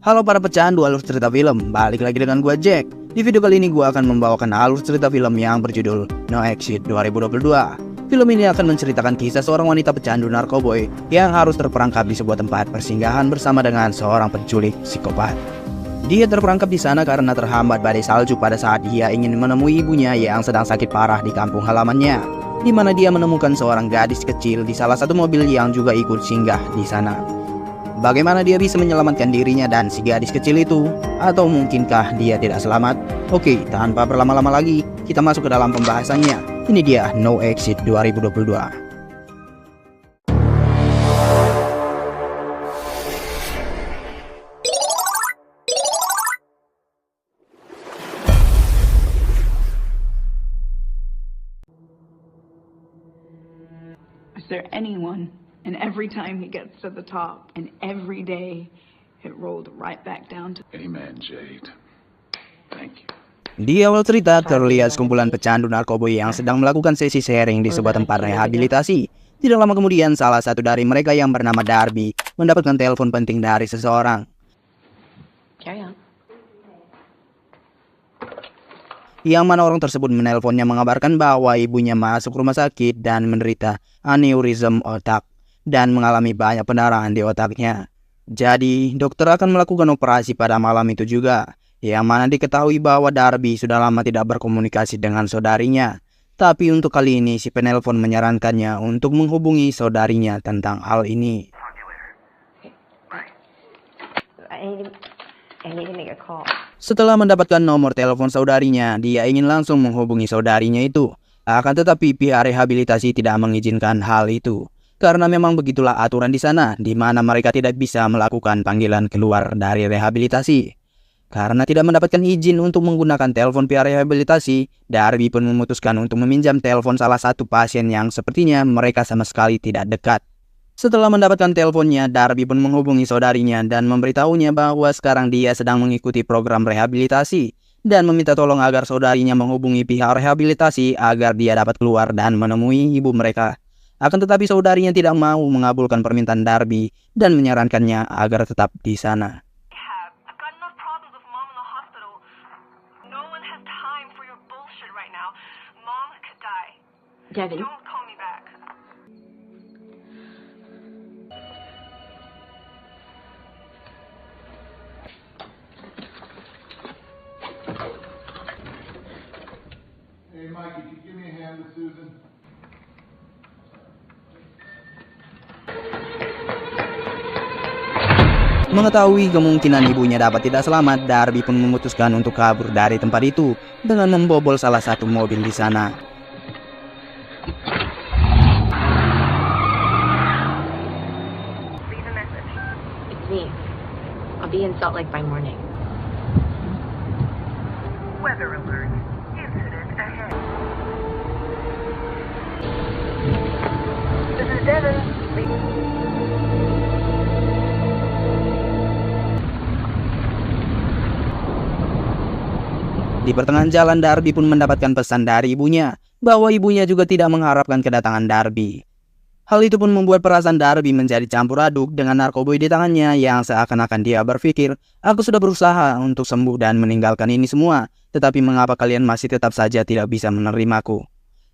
Halo para pecandu alur cerita film, balik lagi dengan gua Jack. Di video kali ini gua akan membawakan alur cerita film yang berjudul No Exit 2022. Film ini akan menceritakan kisah seorang wanita pecandu narkoboy yang harus terperangkap di sebuah tempat persinggahan bersama dengan seorang penculik psikopat. Dia terperangkap di sana karena terhambat badai salju pada saat dia ingin menemui ibunya yang sedang sakit parah di kampung halamannya, di mana dia menemukan seorang gadis kecil di salah satu mobil yang juga ikut singgah di sana. Bagaimana dia bisa menyelamatkan dirinya dan si gadis kecil itu? Atau mungkinkah dia tidak selamat? Oke, tanpa berlama-lama lagi, kita masuk ke dalam pembahasannya. Ini dia No Exit 2022. Is there anyone? And every time he gets to the top, and every day, it rolled right back down to... Amen, Jade. Thank you. Di awal cerita, terlihat sekumpulan pecandu narkoboy yang sedang melakukan sesi sharing di sebuah tempat rehabilitasi. Tidak lama kemudian, salah satu dari mereka yang bernama Darby mendapatkan telepon penting dari seseorang. Yang mana orang tersebut menelponnya mengabarkan bahwa ibunya masuk rumah sakit dan menderita aneurism otak dan mengalami banyak pendarahan di otaknya. Jadi, dokter akan melakukan operasi pada malam itu juga, yang mana diketahui bahwa Darby sudah lama tidak berkomunikasi dengan saudarinya. Tapi untuk kali ini, si penelpon menyarankannya untuk menghubungi saudarinya tentang hal ini. Setelah mendapatkan nomor telepon saudarinya, dia ingin langsung menghubungi saudarinya itu. Akan tetapi pihak rehabilitasi tidak mengizinkan hal itu. Karena memang begitulah aturan di sana, di mana mereka tidak bisa melakukan panggilan keluar dari rehabilitasi. Karena tidak mendapatkan izin untuk menggunakan telepon pihak rehabilitasi, Darby pun memutuskan untuk meminjam telepon salah satu pasien yang sepertinya mereka sama sekali tidak dekat. Setelah mendapatkan teleponnya, Darby pun menghubungi saudarinya dan memberitahunya bahwa sekarang dia sedang mengikuti program rehabilitasi dan meminta tolong agar saudarinya menghubungi pihak rehabilitasi agar dia dapat keluar dan menemui ibu mereka. Akan tetapi saudarinya tidak mau mengabulkan permintaan Darby dan menyarankannya agar tetap di sana. Debbie. Hey, Mike, could you give me a hand with Susan? Mengetahui kemungkinan ibunya dapat tidak selamat, Darby pun memutuskan untuk kabur dari tempat itu dengan membobol salah satu mobil di sana. Leave a message. It's me. I'll be in Salt Lake by morning. Weather alert. Incident ahead. This is Devin. Di pertengahan jalan, Darby pun mendapatkan pesan dari ibunya bahwa ibunya juga tidak mengharapkan kedatangan Darby. Hal itu pun membuat perasaan Darby menjadi campur aduk dengan narkoboy di tangannya yang seakan-akan dia berpikir, aku sudah berusaha untuk sembuh dan meninggalkan ini semua, tetapi mengapa kalian masih tetap saja tidak bisa menerimaku?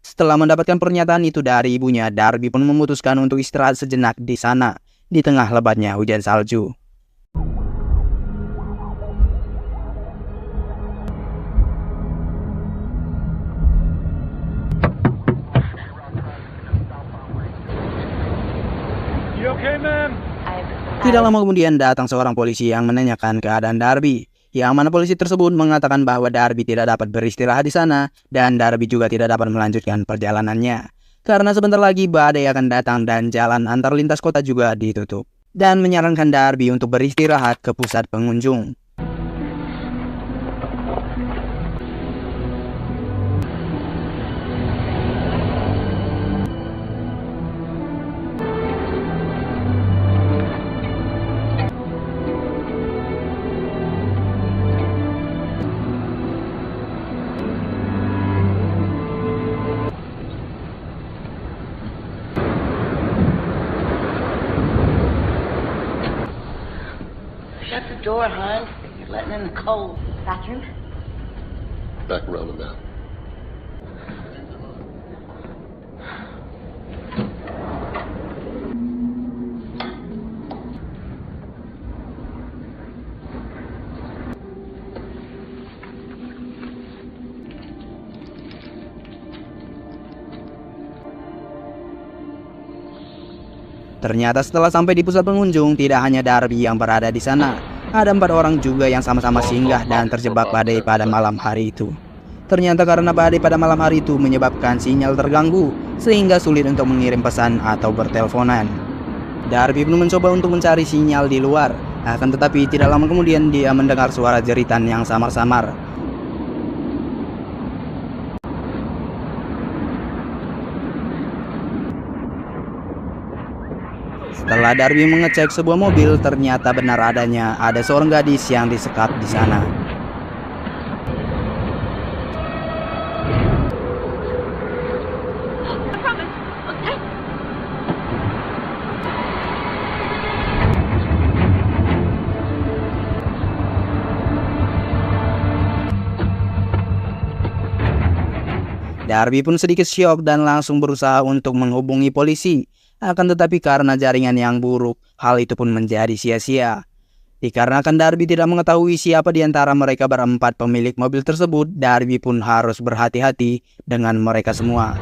Setelah mendapatkan pernyataan itu dari ibunya, Darby pun memutuskan untuk istirahat sejenak di sana, di tengah lebatnya hujan salju. Tidak lama kemudian datang seorang polisi yang menanyakan keadaan Darby, yang mana polisi tersebut mengatakan bahwa Darby tidak dapat beristirahat di sana dan Darby juga tidak dapat melanjutkan perjalanannya karena sebentar lagi badai akan datang dan jalan antar lintas kota juga ditutup, dan menyarankan Darby untuk beristirahat ke pusat pengunjung. Shut the door, hon. You're letting in the cold. Bathroom? Back around the map. Ternyata setelah sampai di pusat pengunjung, tidak hanya Darby yang berada di sana. Ada 4 orang juga yang sama-sama singgah dan terjebak badai pada malam hari itu. Ternyata karena badai pada malam hari itu menyebabkan sinyal terganggu, sehingga sulit untuk mengirim pesan atau berteleponan. Darby pun mencoba untuk mencari sinyal di luar, akan tetapi tidak lama kemudian dia mendengar suara jeritan yang samar-samar. Setelah Darby mengecek sebuah mobil, ternyata benar adanya ada seorang gadis yang disekap di sana. Darby pun sedikit syok dan langsung berusaha untuk menghubungi polisi. Akan tetapi karena jaringan yang buruk, hal itu pun menjadi sia-sia. Dikarenakan Darby tidak mengetahui siapa di antara mereka berempat pemilik mobil tersebut, Darby pun harus berhati-hati dengan mereka semua.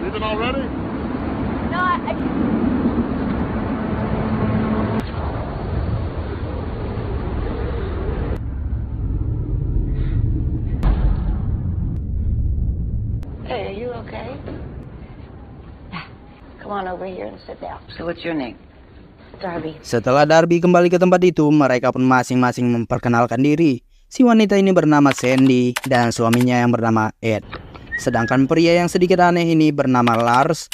Leaving already? No, Hey, are you okay? Come on over here and sit down. So what's your name? Darby. Setelah Darby kembali ke tempat itu, mereka pun masing-masing memperkenalkan diri. Si wanita ini bernama Sandy dan suaminya yang bernama Ed. Sedangkan pria yang sedikit aneh ini bernama Lars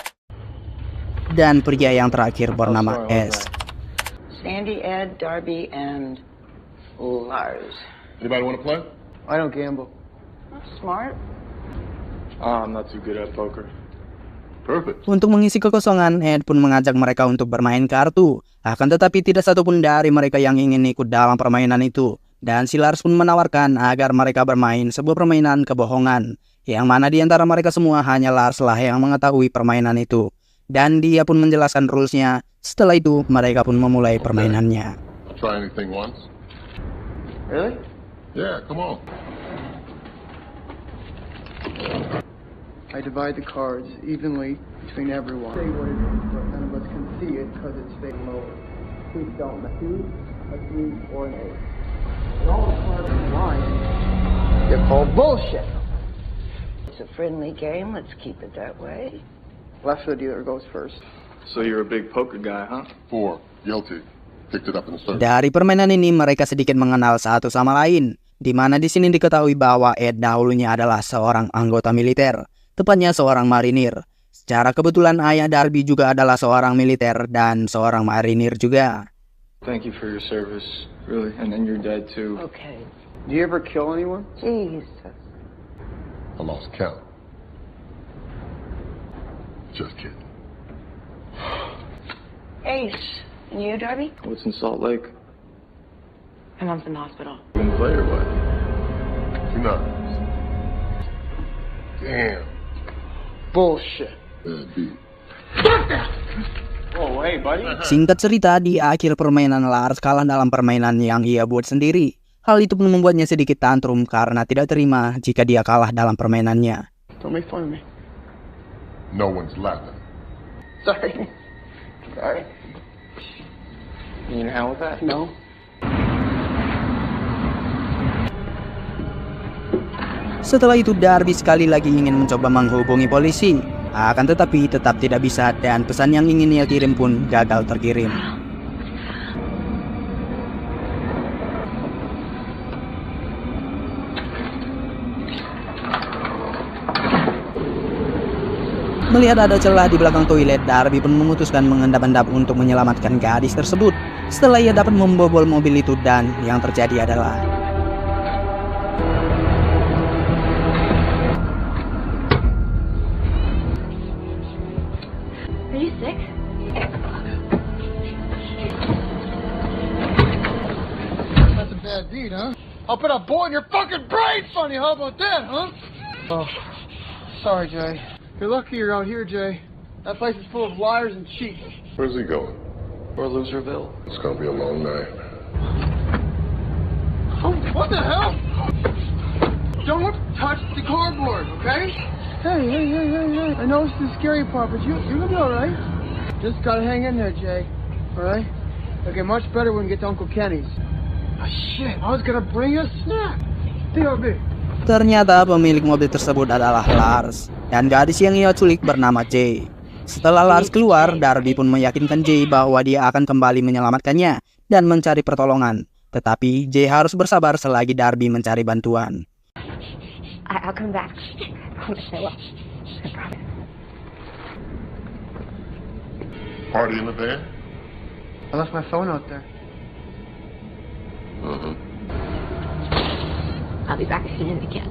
dan pria yang terakhir bernama S. Sandy, Ed, Darby, and Lars. Anybody want to play? I don't gamble. Smart. I'm not too good at poker. Perfect. Untuk mengisi kekosongan, Ed pun mengajak mereka untuk bermain kartu. Akan tetapi tidak satupun dari mereka yang ingin ikut dalam permainan itu. Dan si Lars pun menawarkan agar mereka bermain sebuah permainan kebohongan. Yang mana di antara mereka semua hanya Lars lah yang mengetahui permainan itu. Dan dia pun menjelaskan rules-nya. Setelah itu, mereka pun memulai permainannya. Try anything once. Really? Yeah, come on. I divide the cards evenly between everyone. Say what it is, but none of us can see it because it's fake low. Please don't. A 2, a 3, or an 8. And all the cards are lying. They're called bullshit. It's a friendly game. Let's keep it that way. Left of the dealer goes first. So you're a big poker guy, huh? 4, guilty. Picked it up in the service. Dari permainan ini mereka sedikit mengenal satu sama lain. Di mana di sini diketahui bahwa Ed dahulunya adalah seorang anggota militer. Tepatnya seorang marinir. Secara kebetulan ayah Darby juga adalah seorang militer dan seorang marinir juga. Thank you for your service, really, and then your dad too. Okay. Do you ever kill anyone? Jesus. I lost count. Just kidding. Ace. And you, Darby? What's in Salt Lake? My mom's in the hospital. You gonna play or what? 2 9. Damn. Bullshit. Beat. Oh, hey, buddy. Singkat cerita, di akhir permainan Lars kalah dalam permainan yang ia buat sendiri. Hal itu pun membuatnya sedikit tantrum karena tidak terima jika dia kalah dalam permainannya. Don't make fun of me. No one's laughing. Sorry. Sorry. You need a hand with that? No. Setelah itu Darby sekali lagi ingin mencoba menghubungi polisi. Akan tetapi tetap tidak bisa dan pesan yang ingin ia kirim pun gagal terkirim. Melihat ada celah di belakang toilet, Darby pun memutuskan mengendap-endap untuk menyelamatkan gadis tersebut. Setelah ia dapat membobol mobil itu dan yang terjadi adalah Are you sick? that deed, huh? I'll put a bullet in your fucking brain, Sonny. How about that, huh? Oh, sorry, Jay. You're lucky you're out here, Jay. That place is full of liars and cheats. Where's he going? Or Loserville. It's gonna be a long night. Oh, what the hell? Don't touch the cardboard, okay? Hey. I know it's the scary part, but you're gonna be alright. Just gotta hang in there, Jay. Alright? It'll get much better when we get to Uncle Kenny's. Oh, shit. I was gonna bring a snack. TRB. Ternyata pemilik mobil tersebut adalah Lars dan gadis yang ia culik bernama Jay. Setelah Lars keluar, Darby pun meyakinkan Jay bahwa dia akan kembali menyelamatkannya dan mencari pertolongan. Tetapi Jay harus bersabar selagi Darby mencari bantuan. I'll come back. I promise I will. I promise. Party in the van? I left my phone out there. I'll be back as soon as I can.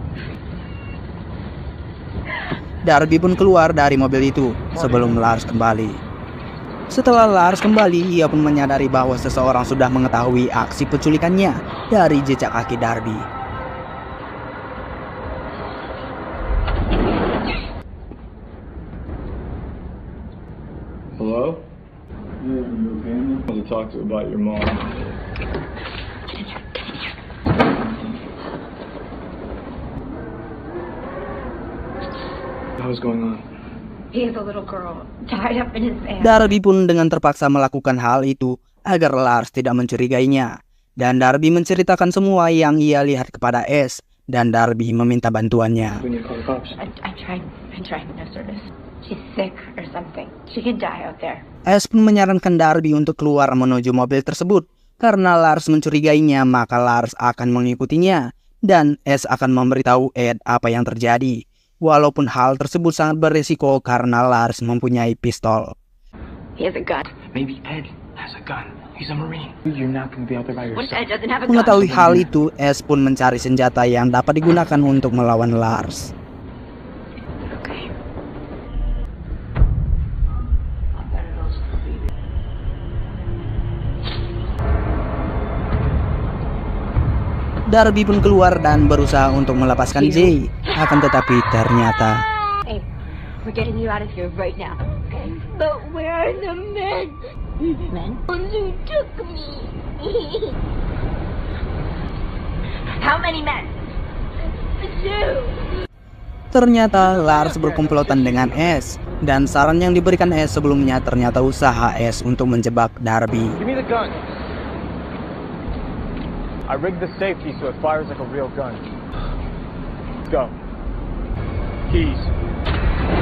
Darby pun keluar dari mobil itu sebelum Lars kembali. Setelah Lars kembali, ia pun menyadari bahwa seseorang sudah mengetahui aksi penculikannya dari jejak kaki Darby. Hello? Yeah, you okay? I want to talk to you about your mom. What was going on? He has a little girl tied up in his van. Darby pun dengan terpaksa melakukan hal itu agar Lars tidak mencurigainya. Dan Darby menceritakan semua yang ia lihat kepada S, dan Darby meminta bantuannya. We need to call the cops. I tried no service. She's sick or something. She could die out there. S pun menyarankan Darby untuk keluar menuju mobil tersebut. Karena Lars mencurigainya, maka Lars akan mengikutinya. Dan S akan memberitahu Ed apa yang terjadi. Walaupun hal tersebut sangat berisiko karena Lars mempunyai pistol. He has a gun. Maybe Ed has a gun. He's a Marine. You're not going to be out there by What if yourself. Ed doesn't have a gun? Mengetahui hal itu, S pun mencari senjata yang dapat digunakan untuk melawan Lars. Okay. Darby pun keluar dan berusaha untuk melepaskan Jay. Akan tetapi ternyata Hey, we're getting you out of here right now. Okay. But where are the men? Men? Who took me? How many men? Two. ternyata Lars berkomplotan dengan S. Dan saran yang diberikan S sebelumnya ternyata usaha S untuk menjebak Darby. Give me the gun. I rigged the safety so it fires like a real gun. Let's go. Keys.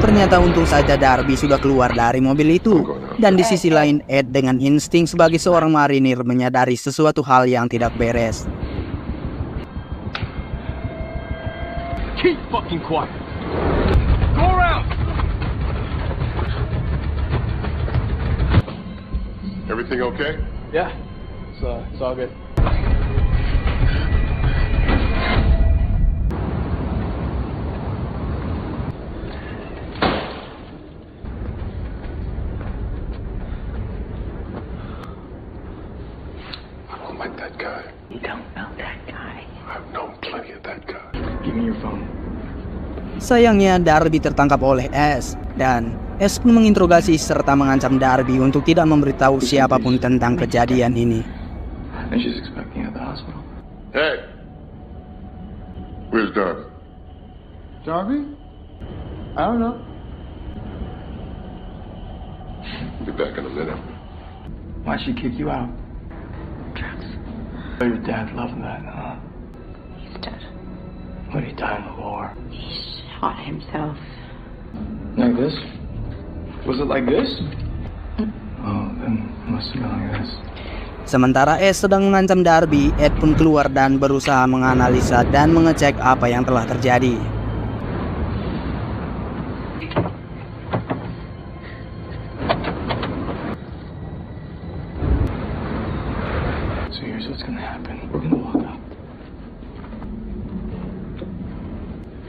Ternyata untung saja Darby sudah keluar dari mobil itu. Dan di sisi lain Ed dengan insting sebagai seorang marinir menyadari sesuatu hal yang tidak beres. Keep fucking quiet. Go around. Everything okay? Yeah. It's all good. I don't like that guy. You don't know that guy. I've known plenty of that guy. Give me your phone. Sayangnya Darby tertangkap oleh S. Dan S pun menginterogasi serta mengancam Darby untuk tidak memberitahu siapapun tentang kejadian ini. And she's expecting you at the hospital. Hey! Where's Darby? Darby? I don't know. Be back in a minute. Why'd she kick you out? Drugs. Oh, your dad loved that, huh? He's dead. When he died in the war. He shot himself. Like this? Was it like this? Oh, then it must have been like this. Sementara S sedang mengancam Darby, Ed pun keluar dan berusaha menganalisa dan mengecek apa yang telah terjadi. So here's what's gonna happen. We're gonna walk up.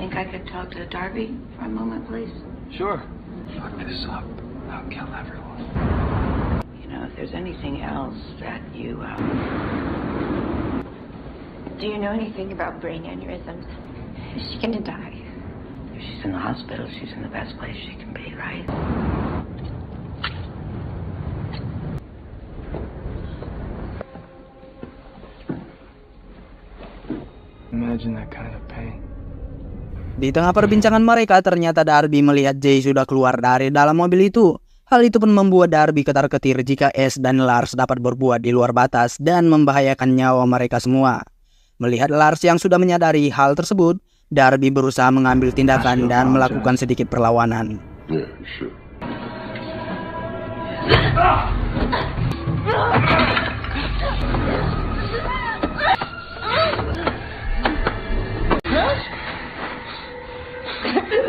Think I could talk to Darby for a moment, please? Sure. Fuck this up. I'll kill everyone. You know, if there's anything else that you Do you know anything about brain aneurysms? Is she gonna die? If she's in the hospital, she's in the best place she can be, right? Imagine that kind of pain. Di tengah perbincangan mereka, ternyata Darby melihat Jay sudah keluar dari dalam mobil itu. Hal itu pun membuat Darby ketar-ketir jika Ace dan Lars dapat berbuat di luar batas dan membahayakan nyawa mereka semua. Melihat Lars yang sudah menyadari hal tersebut, Darby berusaha mengambil tindakan dan melakukan sedikit perlawanan. Yeah, you should.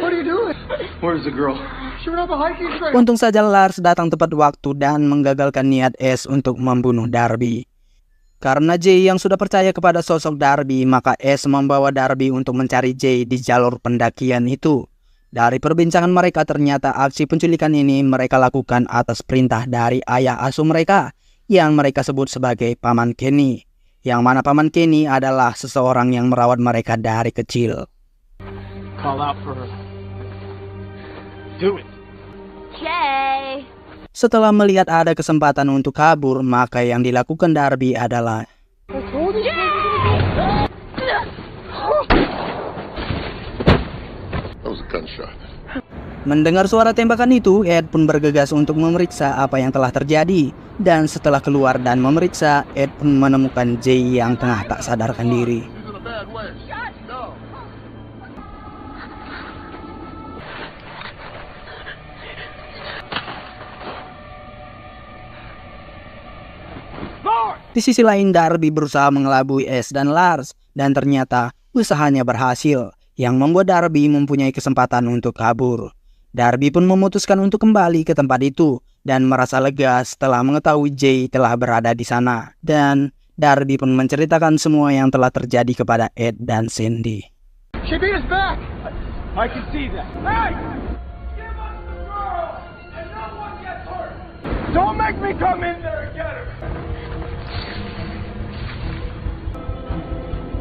What are you doing? Where's the girl? She went up a hiking trail. Untung saja Lars datang tepat waktu dan menggagalkan niat Ace untuk membunuh Darby. Karena Jay yang sudah percaya kepada sosok Darby, maka Ace membawa Darby untuk mencari Jay di jalur pendakian itu. Dari perbincangan mereka, ternyata aksi penculikan ini mereka lakukan atas perintah dari ayah asuh mereka, yang mereka sebut sebagai Paman Kenny. Yang mana Paman Kenny adalah seseorang yang merawat mereka dari kecil. Call out for her. Do it. Jay! Setelah melihat ada kesempatan untuk kabur, maka yang dilakukan Darby adalah That was a gunshot. mendengar suara tembakan itu, Ed pun bergegas untuk memeriksa apa yang telah terjadi. Dan setelah keluar dan memeriksa, Ed pun menemukan Jay yang tengah tak sadarkan diri. He's in a bad way. No. Di sisi lain, Darby berusaha mengelabui Ace dan Lars, dan ternyata usahanya berhasil, yang membuat Darby mempunyai kesempatan untuk kabur. Darby pun memutuskan untuk kembali ke tempat itu, dan merasa lega setelah mengetahui Jay telah berada di sana. Dan Darby pun menceritakan semua yang telah terjadi kepada Ed dan Cindy. She beat us back. I can see that. Hey! Give us the girl, and no one gets hurt. Don't make me come in there and get her.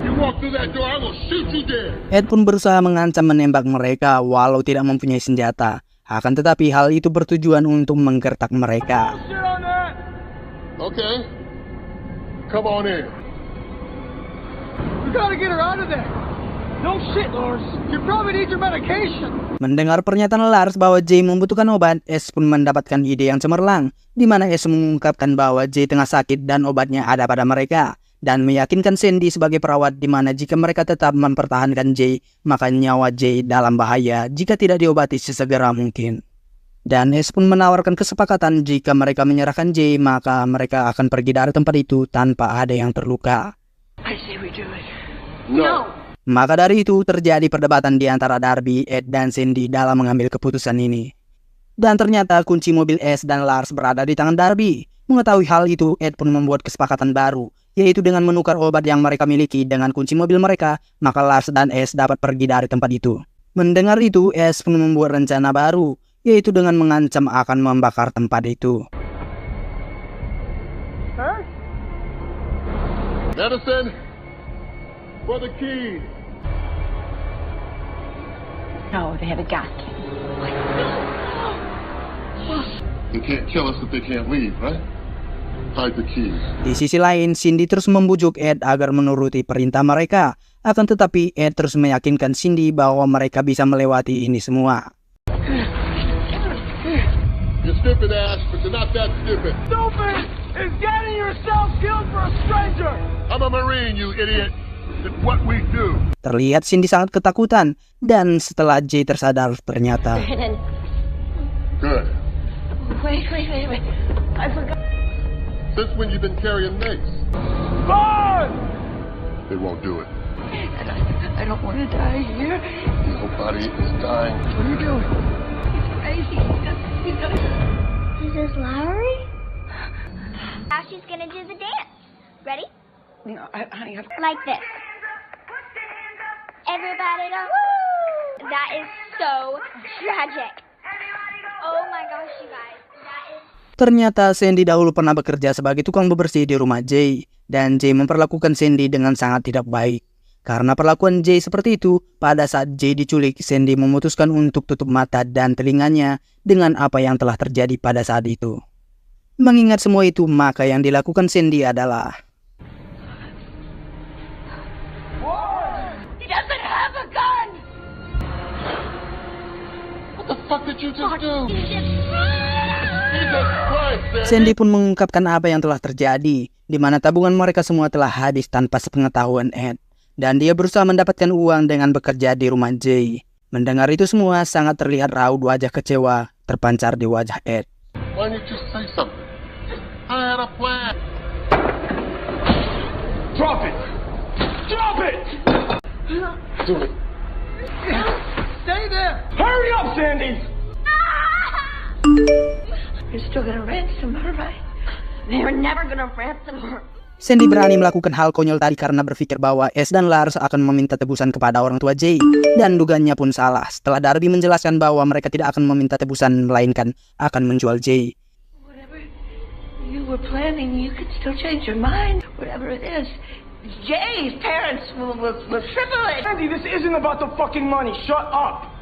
You walk through that door, I will shoot you dead. Ed pun berusaha mengancam menembak mereka walau tidak mempunyai senjata. Akan tetapi hal itu bertujuan untuk menggertak mereka. Shit on that. Okay. Come on in. We gotta get her out of there. No shit, Lars. You probably need your medication. Mendengar pernyataan Lars bahwa Jay membutuhkan obat, Ace pun mendapatkan ide yang cemerlang, di mana Ace mengungkapkan bahwa Jay tengah sakit dan obatnya ada pada mereka, dan meyakinkan Cindy sebagai perawat di mana jika mereka tetap mempertahankan Jay, maka nyawa Jay dalam bahaya jika tidak diobati sesegera mungkin. Dan Ace pun menawarkan kesepakatan jika mereka menyerahkan Jay, maka mereka akan pergi dari tempat itu tanpa ada yang terluka. I say we do it. No. Maka dari itu terjadi perdebatan di antara Darby, Ed, dan Cindy dalam mengambil keputusan ini. Dan ternyata kunci mobil Ace dan Lars berada di tangan Darby. Mengetahui hal itu, Ed pun membuat kesepakatan baru, yaitu dengan menukar obat yang mereka miliki dengan kunci mobil mereka, maka Lars dan Ace dapat pergi dari tempat itu. Mendengar itu, Ace pun membuat rencana baru, yaitu dengan mengancam akan membakar tempat itu. Huh? Medicine for the keys. No, they have a gas can. They can't kill us if they can't leave, right? Hide the keys. Di sisi lain, Cindy terus membujuk Ed agar menuruti perintah mereka. Akan tetapi, Ed terus meyakinkan Cindy bahwa mereka bisa melewati ini semua. You're stupid, Ash, but you're not that stupid. Stupid is getting yourself killed for a stranger. I'm a Marine, you idiot. It's what we do. Terlihat Cindy sangat ketakutan, dan setelah Jay tersadar ternyata Brandon, Good. wait. I forgot. Since when you been carrying mace? Run! They won't do it. And I don't want to die here. Nobody is dying. What are you doing? He's crazy. He's got Is this Lowry? Now she's gonna do the dance. Ready? No, honey, Like this. Everybody go, woo! That is so tragic. Oh my gosh, you guys. That is... Ternyata Sandy dahulu pernah bekerja sebagai tukang bebersih di rumah Jay, dan Jay memperlakukan Sandy dengan sangat tidak baik. Karena perlakuan Jay seperti itu, pada saat Jay diculik, Sandy memutuskan untuk tutup mata dan telinganya dengan apa yang telah terjadi pada saat itu. Mengingat semua itu, maka yang dilakukan Sandy adalah He doesn't have a gun! What the fuck did you just do? Jesus Christ, Sandy pun mengungkapkan apa yang telah terjadi, di mana tabungan mereka semua telah habis tanpa sepengetahuan Ed, dan dia berusaha mendapatkan uang dengan bekerja di rumah Jay. Mendengar itu semua, sangat terlihat raut wajah kecewa terpancar di wajah Ed. why didn't you say something? I had a plan. Drop it! Drop it! Do it. Stay there! Hurry up, Sandy! You're still gonna ransom her, right? They're never gonna ransom her. Sandy berani melakukan hal konyol tadi karena berpikir bahwa Ash dan Lars akan meminta tebusan kepada orang tua Jay. Dan dugaannya pun salah setelah Darby menjelaskan bahwa mereka tidak akan meminta tebusan, melainkan akan menjual Jay. Whatever you were planning, you could still change your mind. Whatever it is, Jay's parents will triple it. Sandy, this isn't about the fucking money. Shut up!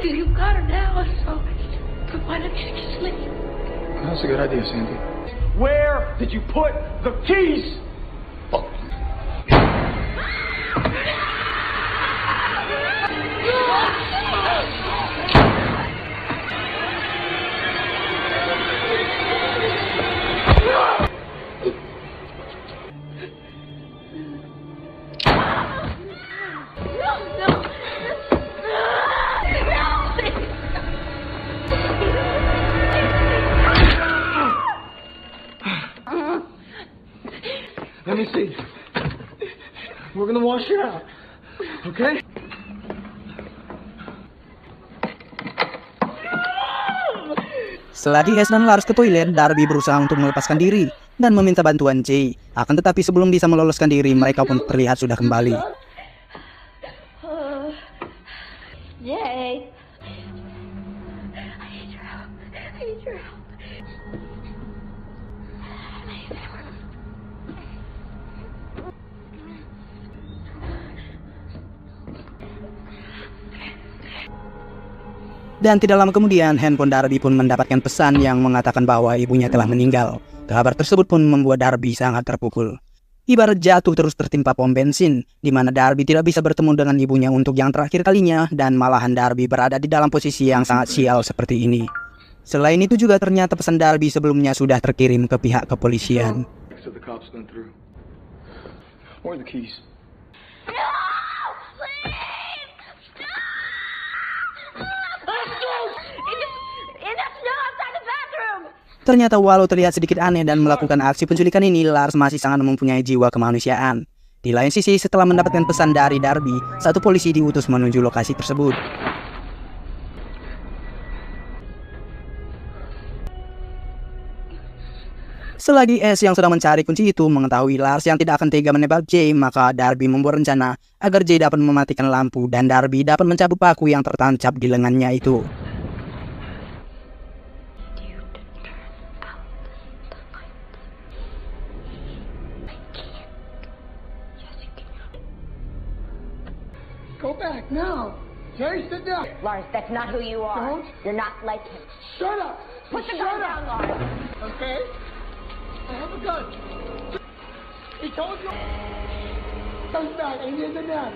You've got her now, so why don't you just leave? That's a good idea, Sandy. Where did you put the keys? Fuck. Let me see. We're gonna wash it out. Okay? Setelah Ash dan Lars ke toilet, Darby berusaha untuk melepaskan diri dan meminta bantuan Jay. Akan tetapi sebelum bisa meloloskan diri, mereka pun terlihat sudah kembali. Jay. I need your help. I need your help. Dan tidak lama kemudian, handphone Darby pun mendapatkan pesan yang mengatakan bahwa ibunya telah meninggal. Kabar tersebut pun membuat Darby sangat terpukul. Ibarat jatuh terus tertimpa pom bensin, di mana Darby tidak bisa bertemu dengan ibunya untuk yang terakhir kalinya, dan malahan Darby berada di dalam posisi yang sangat sial seperti ini. Selain itu juga ternyata pesan Darby sebelumnya sudah terkirim ke pihak kepolisian. So the cops went through. Where are the keys? No! Please! Ternyata walau terlihat sedikit aneh dan melakukan aksi penculikan ini, Lars masih sangat mempunyai jiwa kemanusiaan. Di lain sisi, setelah mendapatkan pesan dari Darby, satu polisi diutus menuju lokasi tersebut. Selagi Ash yang sedang mencari kunci itu mengetahui Lars yang tidak akan tega menembak Jay, maka Darby membuat rencana agar Jay dapat mematikan lampu dan Darby dapat mencabut paku yang tertancap di lengannya itu. Go back now. Jerry, sit down. Lars, that's not who you are. Don't. You're not like him. Shut up. Put the Shut gun up. down, Lars. Okay? I have a gun. He told you. Come back. I need the gun.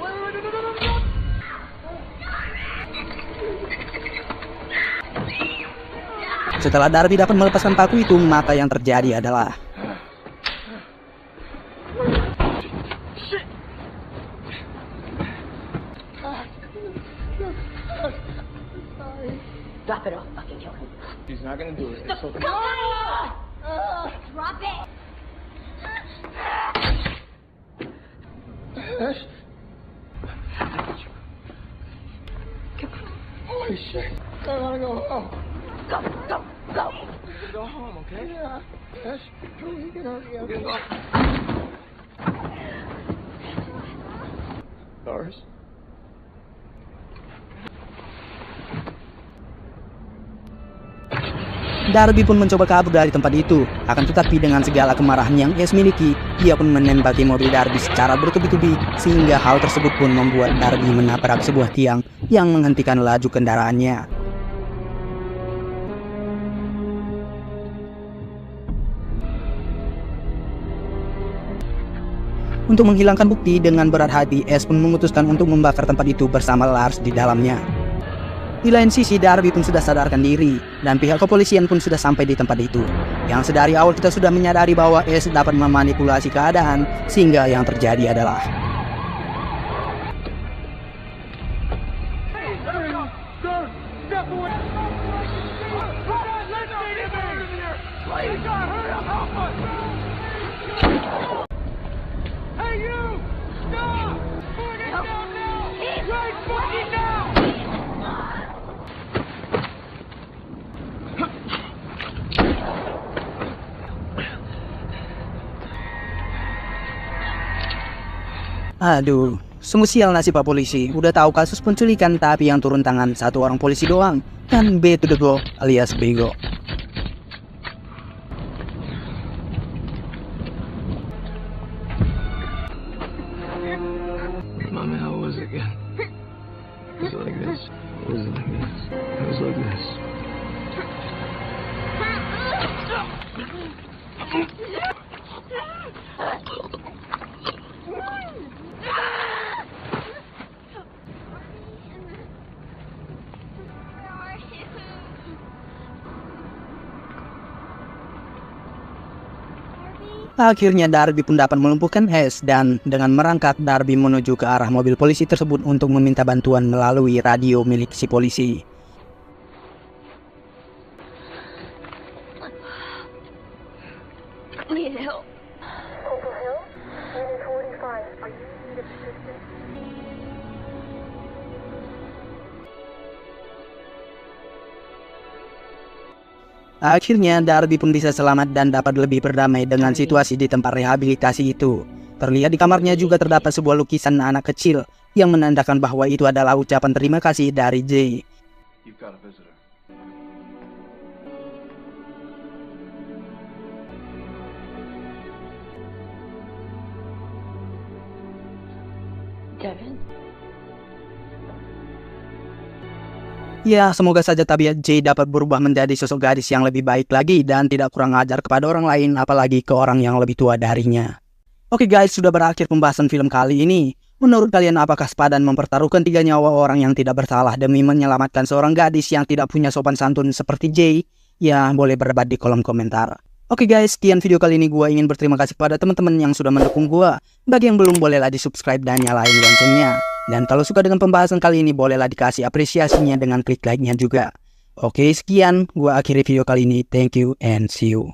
Wait, no. Setelah Darby dapat melepaskan paku itu, maka yang terjadi adalah Drop it off, fucking kill him. He's not gonna do it. It's okay. Drop it. Holy shit. I wanna go home. Go. Go home, okay? Yeah. Yes. Please get out of here. We're gonna go. Lars? Darby pun mencoba kabur dari tempat itu. Akan tetapi dengan segala kemarahan yang Ace miliki, dia pun menembaki mobil Darby secara bertubi-tubi, sehingga hal tersebut pun membuat Darby menabrak sebuah tiang yang menghentikan laju kendaraannya. Untuk menghilangkan bukti dengan berat hati, Ace pun memutuskan untuk membakar tempat itu bersama Lars di dalamnya. Di lain sisi, Darby pun sudah sadarkan diri, dan pihak kepolisian pun sudah sampai di tempat itu. Yang sedari awal kita sudah menyadari bahwa Ace dapat memanipulasi keadaan, sehingga yang terjadi adalah aduh, sungguh sial nasib Pak Polisi. Udah tahu kasus penculikan, tapi yang turun tangan satu orang polisi doang. Dan B to the go alias bego. Mommy, how was it again? Was it like this? Was it like this? It was like this. Akhirnya Darby pun dapat melumpuhkan Ace, dan dengan merangkak Darby menuju ke arah mobil polisi tersebut untuk meminta bantuan melalui radio milik si polisi. Need help. Akhirnya Darby pun bisa selamat dan dapat lebih berdamai dengan situasi di tempat rehabilitasi itu. Terlihat di kamarnya juga terdapat sebuah lukisan anak kecil yang menandakan bahwa itu adalah ucapan terima kasih dari Jay. You've got a visitor. Devin? Ya, semoga saja tabiat Jay dapat berubah menjadi sosok gadis yang lebih baik lagi dan tidak kurang ajar kepada orang lain, apalagi ke orang yang lebih tua darinya. Oke guys, sudah berakhir pembahasan film kali ini. Menurut kalian apakah sepadan mempertaruhkan 3 nyawa orang yang tidak bersalah demi menyelamatkan seorang gadis yang tidak punya sopan santun seperti Jay? Ya, boleh berdebat di kolom komentar. Oke guys, sekian video kali ini. Gua ingin berterima kasih kepada teman-teman yang sudah mendukung gua. Bagi yang belum, bolehlah di subscribe dan nyalain loncengnya. Dan kalau suka dengan pembahasan kali ini, bolehlah dikasih apresiasinya dengan klik like-nya juga. Oke, sekian. Gua akhiri video kali ini. Thank you and see you.